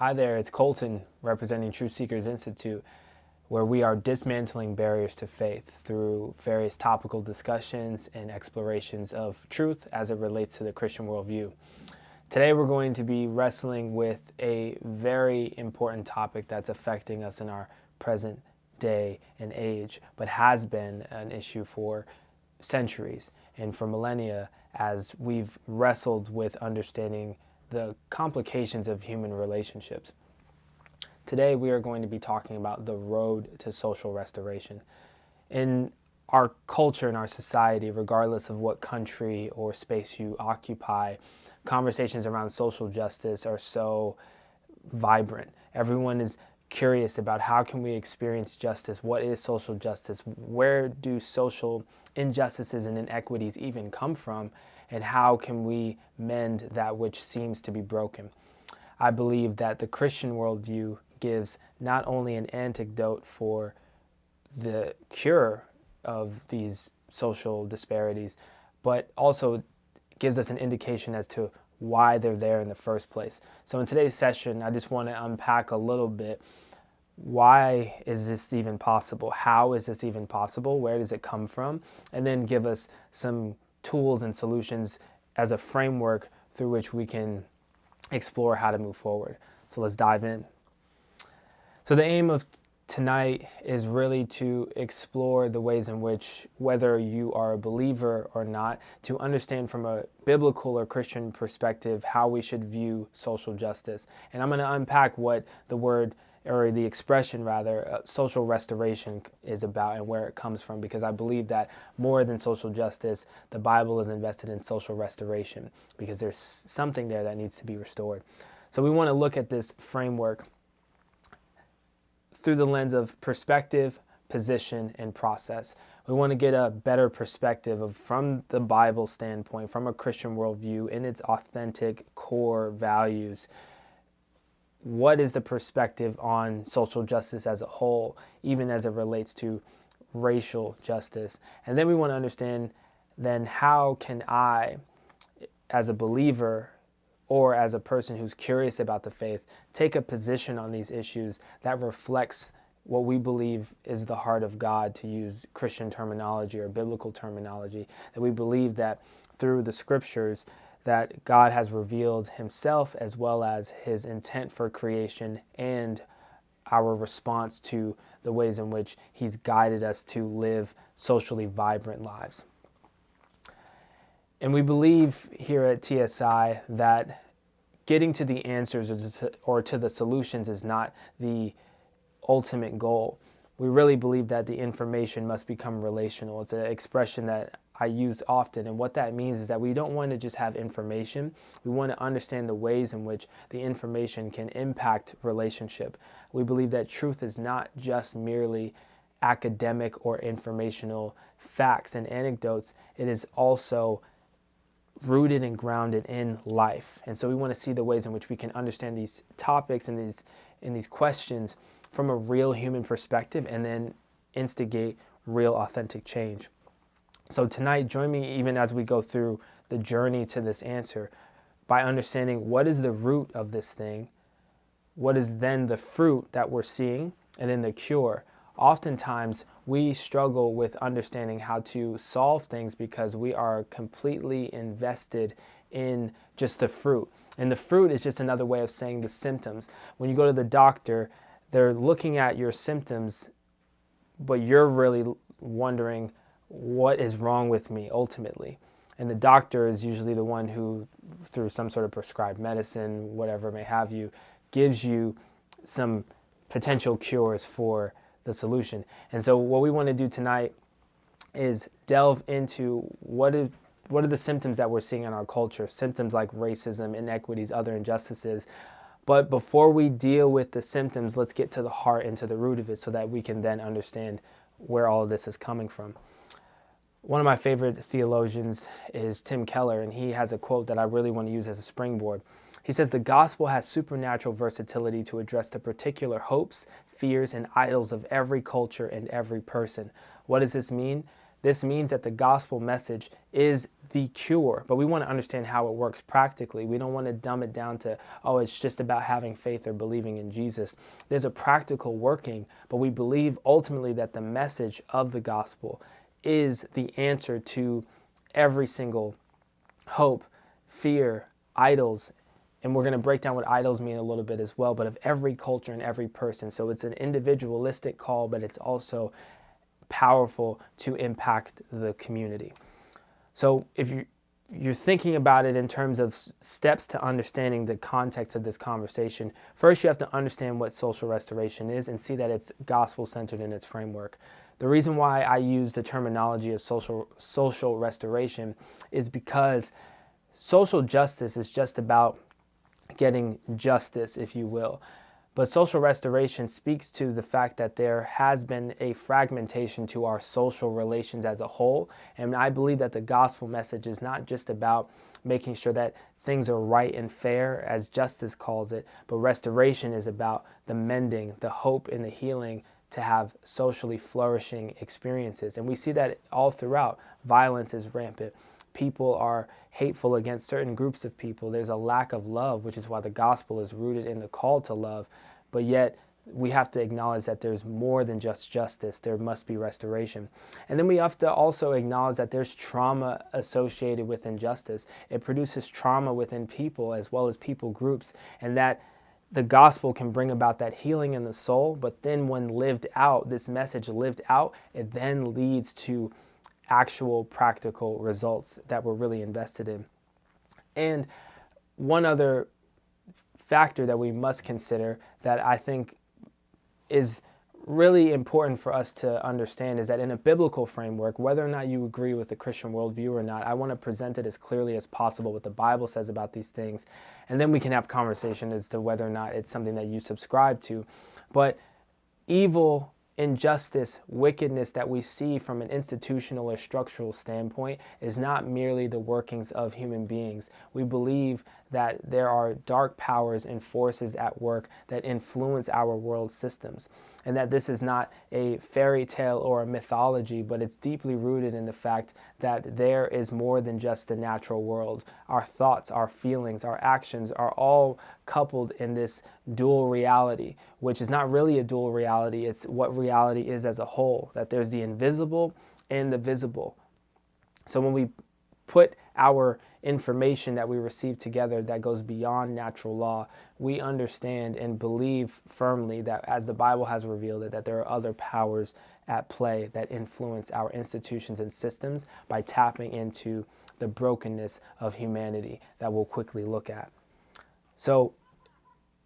Hi there, it's Colton representing Truth Seekers Institute, where we are dismantling barriers to faith through various topical discussions and explorations of truth as it relates to the Christian worldview. Today we're going to be wrestling with a very important topic that's affecting us in our present day and age, but has been an issue for centuries and for millennia as we've wrestled with understanding the complications of human relationships. Today we are going to be talking about the road to social restoration. In our culture, in our society, regardless of what country or space you occupy, conversations around social justice are so vibrant. Everyone is curious about how can we experience justice, what is social justice, where do social injustices and inequities even come from, and how can we mend that which seems to be broken. I believe that the Christian worldview gives not only an antidote for the cure of these social disparities, but also gives us an indication as to why they're there in the first place. So in today's session, I just want to unpack a little bit. Why is this even possible? How is this even possible? Where does it come from? And then give us some tools and solutions as a framework through which we can explore how to move forward. So let's dive in. So the aim of tonight is really to explore the ways in which, whether you are a believer or not, to understand from a biblical or Christian perspective how we should view social justice. And I'm going to unpack what the word, or the expression rather, social restoration is about and where it comes from, because I believe that more than social justice, the Bible is invested in social restoration, because there's something there that needs to be restored. So we want to look at this framework through the lens of perspective, position, and process. We want to get a better perspective of, from the Bible standpoint, from a Christian worldview, in its authentic core values, what is the perspective on social justice as a whole, even as it relates to racial justice. And then we want to understand then how can I, as a believer or as a person who's curious about the faith, take a position on these issues that reflects what we believe is the heart of God, to use Christian terminology or biblical terminology, that we believe that through the scriptures that God has revealed himself as well as his intent for creation and our response to the ways in which he's guided us to live socially vibrant lives. And we believe here at TSI that getting to the answers or to the solutions is not the ultimate goal. We really believe that the information must become relational. It's an expression that I use often, and what that means is that we don't want to just have information. We want to understand the ways in which the information can impact relationship. We believe that truth is not just merely academic or informational facts and anecdotes. It is also rooted and grounded in life. And so we want to see the ways in which we can understand these topics and these questions from a real human perspective, and then instigate real authentic change. So tonight, join me even as we go through the journey to this answer by understanding what is the root of this thing, what is then the fruit that we're seeing, and then the cure. Oftentimes, we struggle with understanding how to solve things because we are completely invested in just the fruit. And the fruit is just another way of saying the symptoms. When you go to the doctor, they're looking at your symptoms, but you're really wondering, what is wrong with me ultimately? And the doctor is usually the one who, through some sort of prescribed medicine, whatever may have you, gives you some potential cures for the solution. And so what we want to do tonight is delve into what are the symptoms that we're seeing in our culture, symptoms like racism, inequities, other injustices. But before we deal with the symptoms, let's get to the heart and to the root of it so that we can then understand where all of this is coming from. One of my favorite theologians is Tim Keller, and he has a quote that I really want to use as a springboard. He says, "The gospel has supernatural versatility to address the particular hopes, fears, and idols of every culture and every person." What does this mean? This means that the gospel message is the cure, but we want to understand how it works practically. We don't want to dumb it down to, oh, it's just about having faith or believing in Jesus. There's a practical working, but we believe ultimately that the message of the gospel is the answer to every single hope, fear, idols, and we're going to break down what idols mean a little bit as well, but of every culture and every person. So it's an individualistic call, but it's also powerful to impact the community. So if you're thinking about it in terms of steps to understanding the context of this conversation, first you have to understand what social restoration is and see that it's gospel-centered in its framework. The reason why I use the terminology of social restoration is because social justice is just about getting justice, if you will. But social restoration speaks to the fact that there has been a fragmentation to our social relations as a whole. And I believe that the gospel message is not just about making sure that things are right and fair, as justice calls it, but restoration is about the mending, the hope, and the healing to have socially flourishing experiences. And we see that all throughout. Violence is rampant. People are hateful against certain groups of people. There's a lack of love, which is why the gospel is rooted in the call to love. But yet, we have to acknowledge that there's more than just justice. There must be restoration. And then we have to also acknowledge that there's trauma associated with injustice. It produces trauma within people as well as people groups, and that the gospel can bring about that healing in the soul. But then when lived out, this message lived out, it then leads to actual practical results that we're really invested in. And one other factor that we must consider that I think is really important for us to understand is that in a biblical framework, whether or not you agree with the Christian worldview or not, I want to present it as clearly as possible what the Bible says about these things, and then we can have conversation as to whether or not it's something that you subscribe to. But evil, injustice, wickedness that we see from an institutional or structural standpoint is not merely the workings of human beings. We believe that there are dark powers and forces at work that influence our world systems, and that this is not a fairy tale or a mythology, but it's deeply rooted in the fact that there is more than just the natural world. Our thoughts, our feelings, our actions are all coupled in this dual reality, which is not really a dual reality. It's what reality is as a whole, that there's the invisible and the visible. So when we put our information that we receive together that goes beyond natural law, we understand and believe firmly that, as the Bible has revealed it, that there are other powers at play that influence our institutions and systems by tapping into the brokenness of humanity that we'll quickly look at. So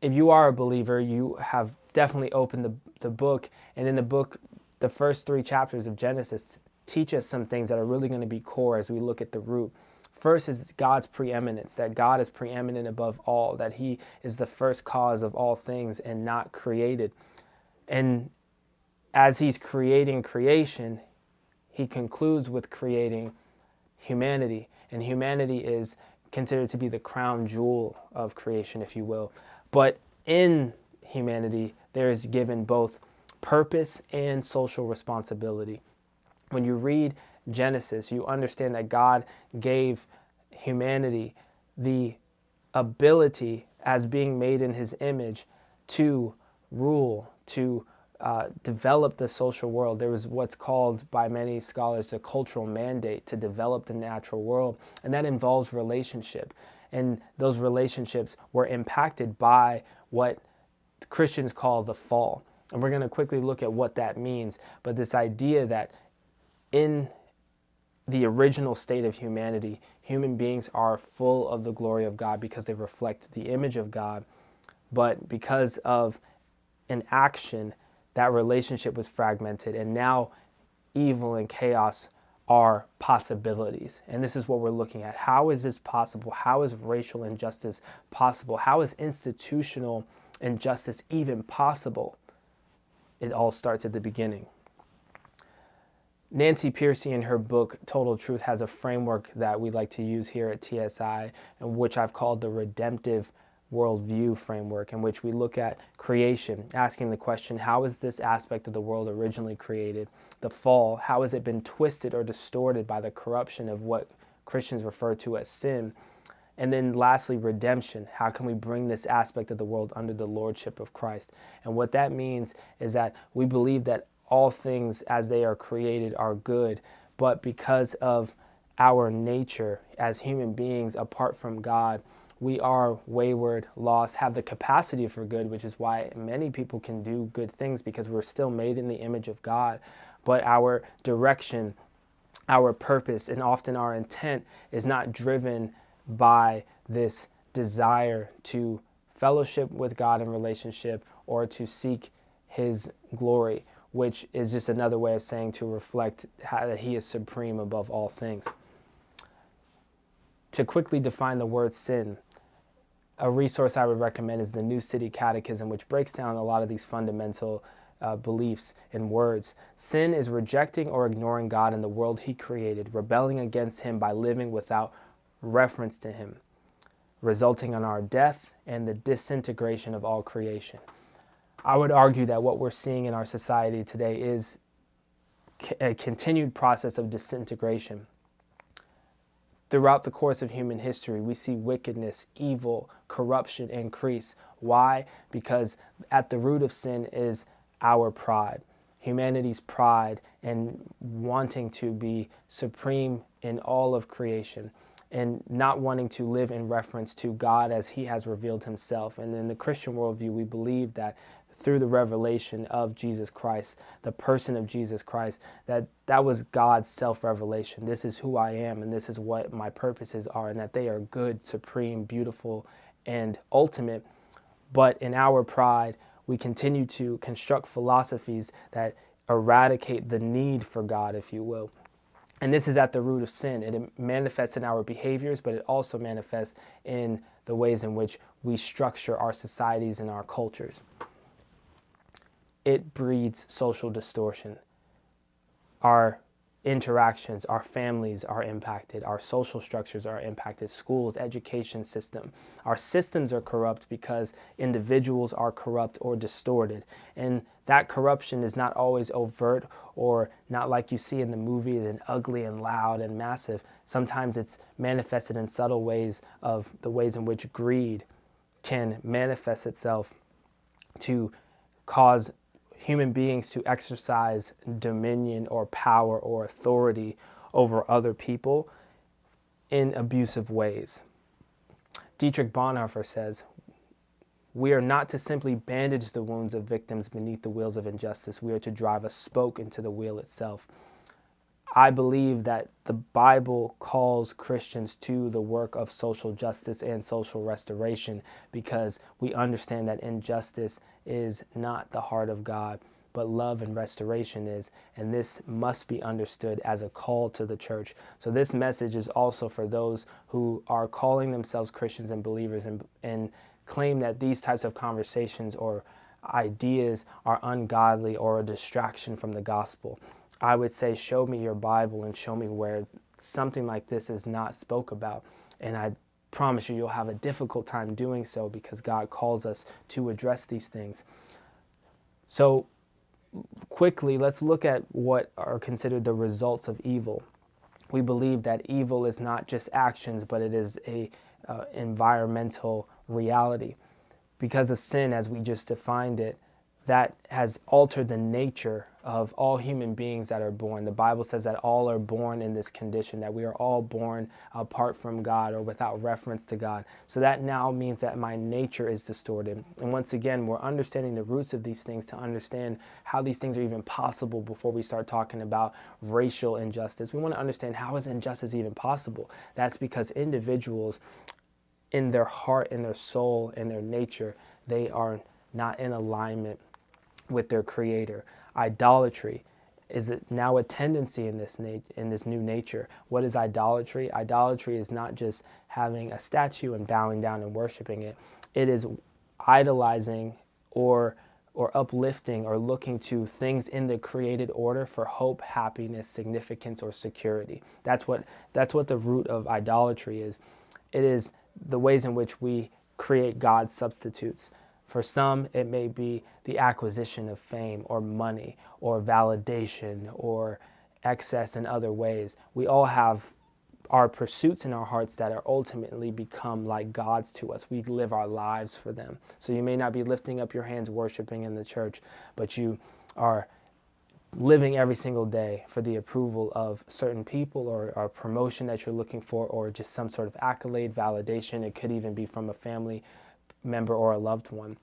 if you are a believer, you have definitely opened the book, and in the book, the first 3 chapters of Genesis teach us some things that are really going to be core as we look at the root. First is God's preeminence, that God is preeminent above all, that he is the first cause of all things and not created. And as he's creating creation, he concludes with creating humanity. And humanity is considered to be the crown jewel of creation, if you will. But in humanity, there is given both purpose and social responsibility. When you read Genesis, you understand that God gave humanity the ability, as being made in his image, to rule, to develop the social world. There was what's called by many scholars the cultural mandate to develop the natural world, and that involves relationship. And those relationships were impacted by what Christians call the fall. And we're going to quickly look at what that means. But this idea that in the original state of humanity, human beings are full of the glory of God because they reflect the image of God. But because of an action, that relationship was fragmented, and now evil and chaos are possibilities. And this is what we're looking at. How is this possible? How is racial injustice possible? How is institutional injustice even possible? It all starts at the beginning. Nancy Pearcey, in her book Total Truth, has a framework that we like to use here at TSI, and which I've called the redemptive worldview framework, in which we look at creation, asking the question, how is this aspect of the world originally created? The fall, how has it been twisted or distorted by the corruption of what Christians refer to as sin. And then lastly, redemption. How can we bring this aspect of the world under the lordship of Christ? And what that means is that we believe that all things as they are created are good, but because of our nature as human beings apart from God, we are wayward, lost, have the capacity for good, which is why many people can do good things because we're still made in the image of God. But our direction, our purpose, and often our intent is not driven by this desire to fellowship with God in relationship or to seek his glory, which is just another way of saying to reflect that he is supreme above all things. To quickly define the word sin, a resource I would recommend is the New City Catechism, which breaks down a lot of these fundamental beliefs in words. Sin is rejecting or ignoring God and the world he created, rebelling against him by living without reference to him, resulting in our death and the disintegration of all creation. I would argue that what we're seeing in our society today is a continued process of disintegration. Throughout the course of human history, we see wickedness, evil, corruption increase. Why? Because at the root of sin is our pride, humanity's pride and wanting to be supreme in all of creation, and not wanting to live in reference to God as he has revealed himself. And in the Christian worldview, we believe that through the revelation of Jesus Christ, the person of Jesus Christ, that was God's self-revelation. This is who I am, and this is what my purposes are, and that they are good, supreme, beautiful, and ultimate. But in our pride, we continue to construct philosophies that eradicate the need for God, if you will. And this is at the root of sin. It manifests in our behaviors, but it also manifests in the ways in which we structure our societies and our cultures. It breeds social distortion. Our interactions, our families are impacted, our social structures are impacted, schools, education system. Our systems are corrupt because individuals are corrupt or distorted. And that corruption is not always overt or not like you see in the movies and ugly and loud and massive. Sometimes it's manifested in subtle ways of the ways in which greed can manifest itself to cause human beings to exercise dominion or power or authority over other people in abusive ways. Dietrich Bonhoeffer says, "We are not to simply bandage the wounds of victims beneath the wheels of injustice. We are to drive a spoke into the wheel itself." I believe that the Bible calls Christians to the work of social justice and social restoration because we understand that injustice is not the heart of God, but love and restoration is, and this must be understood as a call to the church. So this message is also for those who are calling themselves Christians and believers and claim that these types of conversations or ideas are ungodly or a distraction from the gospel. I would say, show me your Bible and show me where something like this is not spoke about. And I promise you'll have a difficult time doing so because God calls us to address these things. So quickly, let's look at what are considered the results of evil. We believe that evil is not just actions, but it is a environmental reality. Because of sin, as we just defined it, that has altered the nature of all human beings that are born. The Bible says that all are born in this condition, that we are all born apart from God or without reference to God. So that now means that my nature is distorted. And once again, we're understanding the roots of these things to understand how these things are even possible before we start talking about racial injustice. We want to understand, how is injustice even possible? That's because individuals in their heart, in their soul, in their nature, they are not in alignment with their Creator. Idolatry is now a tendency in this new nature. What is idolatry? Idolatry is not just having a statue and bowing down and worshiping it. It is idolizing or uplifting or looking to things in the created order for hope, happiness, significance, or security. That's what the root of idolatry is. It is the ways in which we create God substitutes. For some, it may be the acquisition of fame or money or validation or excess in other ways. We all have our pursuits in our hearts that are ultimately become like gods to us. We live our lives for them. So you may not be lifting up your hands worshiping in the church, but you are living every single day for the approval of certain people, or a promotion that you're looking for, or just some sort of accolade, validation. It could even be from a family member or a loved one.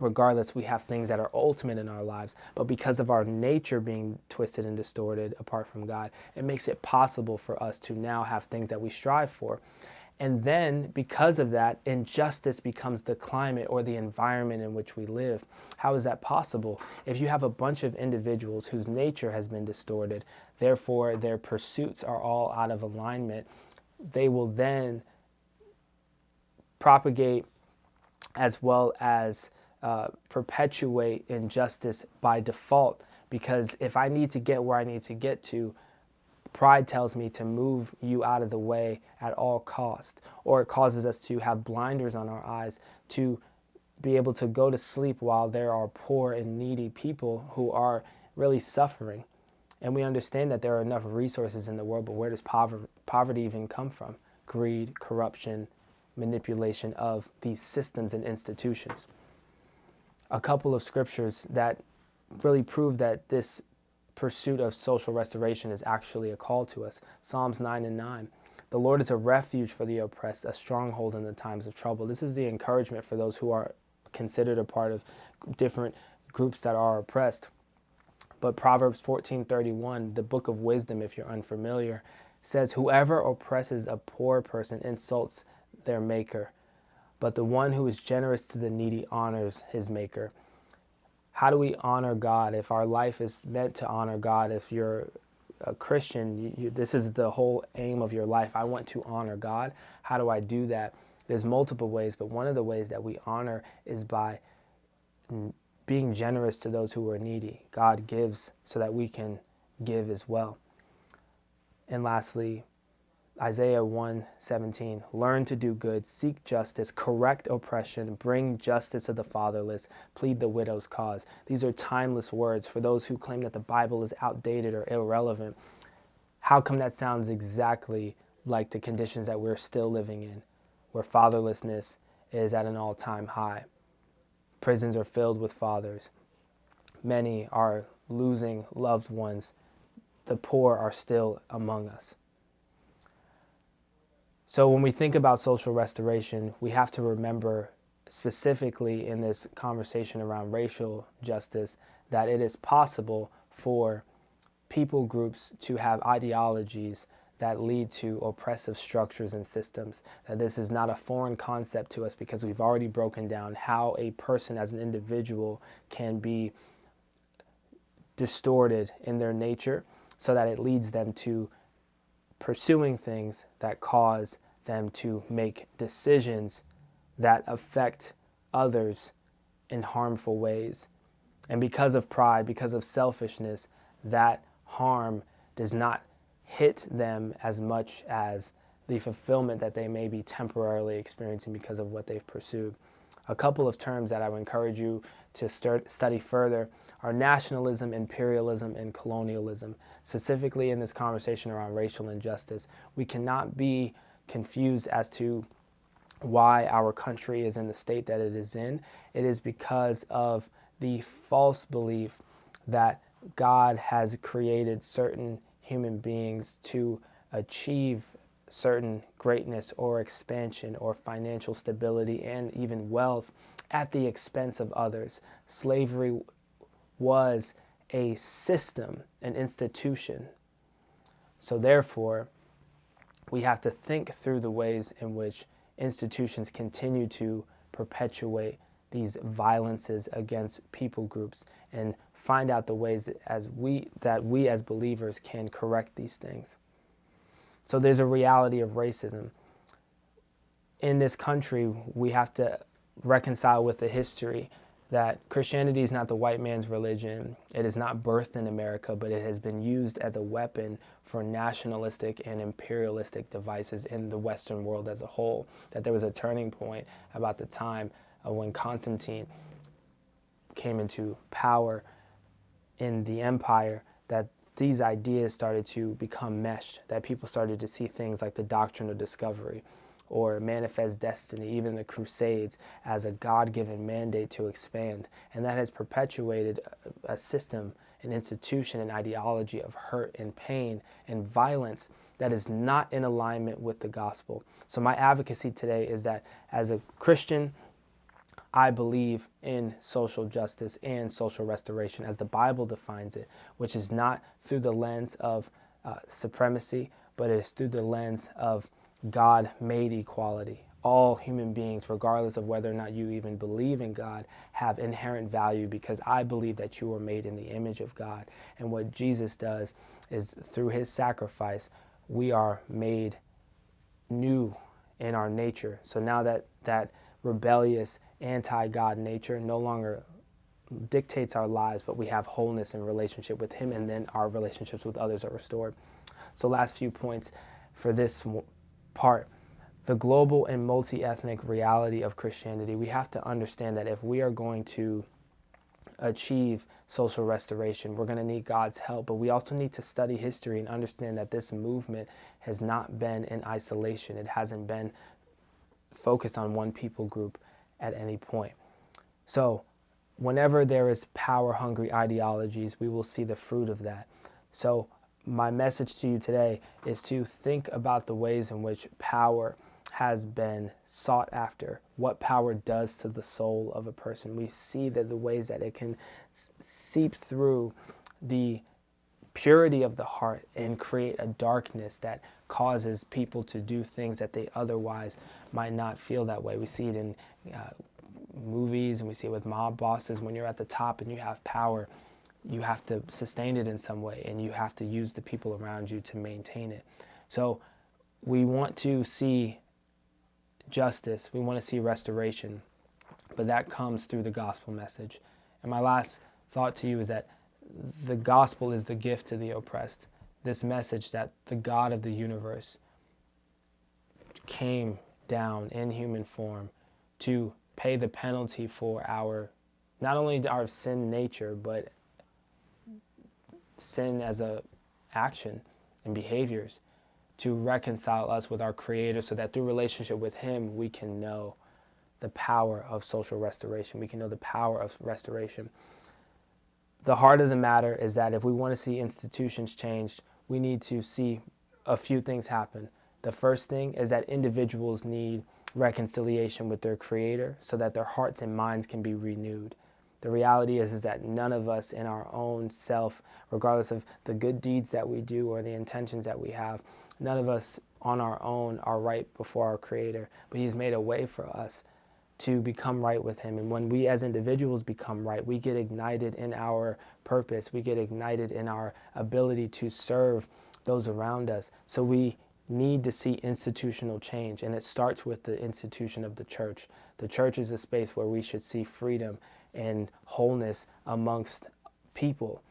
Regardless, we have things that are ultimate in our lives, but because of our nature being twisted and distorted apart from God, it makes it possible for us to now have things that we strive for. And then because of that, injustice becomes the climate or the environment in which we live. How is that possible? If you have a bunch of individuals whose nature has been distorted, therefore their pursuits are all out of alignment, they will then propagate as well as perpetuate injustice by default, because if I need to get where I need to get to, pride tells me to move you out of the way at all cost, or it causes us to have blinders on our eyes to be able to go to sleep while there are poor and needy people who are really suffering. And we understand that there are enough resources in the world, but where does poverty even come from? Greed, corruption, manipulation of these systems and institutions. A couple of scriptures that really prove that this pursuit of social restoration is actually a call to us. Psalms 9:9. The Lord is a refuge for the oppressed, a stronghold in the times of trouble. This is the encouragement for those who are considered a part of different groups that are oppressed. But Proverbs 14:31, the book of wisdom, if you're unfamiliar, says, whoever oppresses a poor person insults their maker, but the one who is generous to the needy honors his maker. How do we honor God? If our life is meant to honor God, if you're a Christian, this is the whole aim of your life. I want to honor God. How do I do that? There's multiple ways, but one of the ways that we honor is by being generous to those who are needy. God gives so that we can give as well. And lastly, Isaiah 1:17, learn to do good, seek justice, correct oppression, bring justice to the fatherless, plead the widow's cause. These are timeless words for those who claim that the Bible is outdated or irrelevant. How come that sounds exactly like the conditions that we're still living in, where fatherlessness is at an all-time high? Prisons are filled with fathers. Many are losing loved ones. The poor are still among us. So when we think about social restoration, we have to remember specifically in this conversation around racial justice that it is possible for people groups to have ideologies that lead to oppressive structures and systems. That this is not a foreign concept to us because we've already broken down how a person as an individual can be distorted in their nature so that it leads them to pursuing things that cause them to make decisions that affect others in harmful ways. And because of pride, because of selfishness, that harm does not hit them as much as the fulfillment that they may be temporarily experiencing because of what they've pursued. A couple of terms that I would encourage you to study further are nationalism, imperialism, and colonialism. Specifically in this conversation around racial injustice, we cannot be confused as to why our country is in the state that it is in. It is because of the false belief that God has created certain human beings to achieve certain greatness or expansion or financial stability and even wealth at the expense of others. Slavery was a system, an institution. So therefore, we have to think through the ways in which institutions continue to perpetuate these violences against people groups and find out the ways that we as believers can correct these things. So there's a reality of racism. In this country, we have to reconcile with the history that Christianity is not the white man's religion. It is not birthed in America, but it has been used as a weapon for nationalistic and imperialistic devices in the Western world as a whole. That there was a turning point about the time when Constantine came into power in the empire, that these ideas started to become meshed, that people started to see things like the doctrine of discovery or manifest destiny, even the Crusades, as a God-given mandate to expand. And that has perpetuated a system, an institution, an ideology of hurt and pain and violence that is not in alignment with the gospel. So my advocacy today is that as a Christian, I believe in social justice and social restoration as the Bible defines it, which is not through the lens of supremacy, but it is through the lens of God-made equality. All human beings, regardless of whether or not you even believe in God, have inherent value because I believe that you were made in the image of God. And what Jesus does is through his sacrifice, we are made new in our nature. So now that rebellious, anti-God nature no longer dictates our lives, but we have wholeness in relationship with him, and then our relationships with others are restored. So last few points for this part. The global and multi-ethnic reality of Christianity, we have to understand that if we are going to achieve social restoration, we're going to need God's help, but we also need to study history and understand that this movement has not been in isolation. It hasn't been focused on one people group at any point. So whenever there is power-hungry ideologies, we will see the fruit of that. So my message to you today is to think about the ways in which power has been sought after, what power does to the soul of a person. We see that the ways that it can seep through the purity of the heart and create a darkness that causes people to do things that they otherwise might not feel that way. We see it in movies, and we see it with mob bosses. When you're at the top and you have power, you have to sustain it in some way, and you have to use the people around you to maintain it. So we want to see justice, we want to see restoration, but that comes through the gospel message. And my last thought to you is that the gospel is the gift to the oppressed. This message that the God of the universe came down in human form to pay the penalty for our, not only our sin nature, but sin as a action and behaviors, to reconcile us with our Creator so that through relationship with him we can know the power of social restoration. We can know the power of restoration. The heart of the matter is that if we want to see institutions changed, we need to see a few things happen. The first thing is that individuals need reconciliation with their Creator so that their hearts and minds can be renewed. The reality is that none of us in our own self, regardless of the good deeds that we do or the intentions that we have, none of us on our own are right before our Creator, but he's made a way for us to become right with him. And when we as individuals become right, we get ignited in our purpose. We get ignited in our ability to serve those around us. So we need to see institutional change, and it starts with the institution of the church. The church is a space where we should see freedom and wholeness amongst people.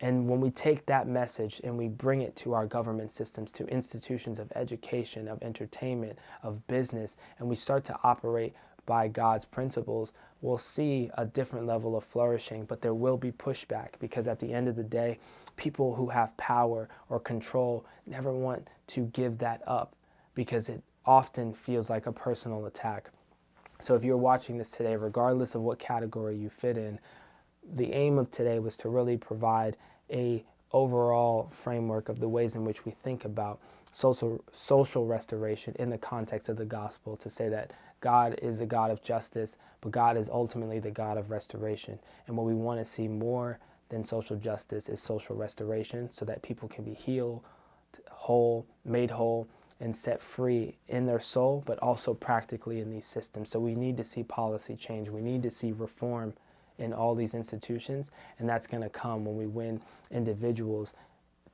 And when we take that message and we bring it to our government systems, to institutions of education, of entertainment, of business, and we start to operate by God's principles, we'll see a different level of flourishing, but there will be pushback, because at the end of the day, people who have power or control never want to give that up, because it often feels like a personal attack. So if you're watching this today, regardless of what category you fit in, the aim of today was to really provide a overall framework of the ways in which we think about social restoration in the context of the gospel, to say that God is the God of justice, but God is ultimately the God of restoration. And what we want to see more than social justice is social restoration, so that people can be healed, whole, made whole, and set free in their soul, but also practically in these systems. So we need to see policy change. We need to see reform in all these institutions, and that's going to come when we win individuals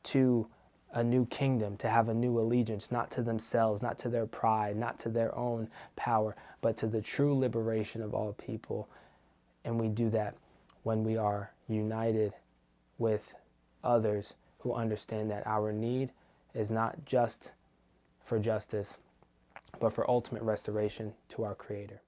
to a new kingdom, to have a new allegiance, not to themselves, not to their pride, not to their own power, but to the true liberation of all people. And we do that when we are united with others who understand that our need is not just for justice, but for ultimate restoration to our Creator.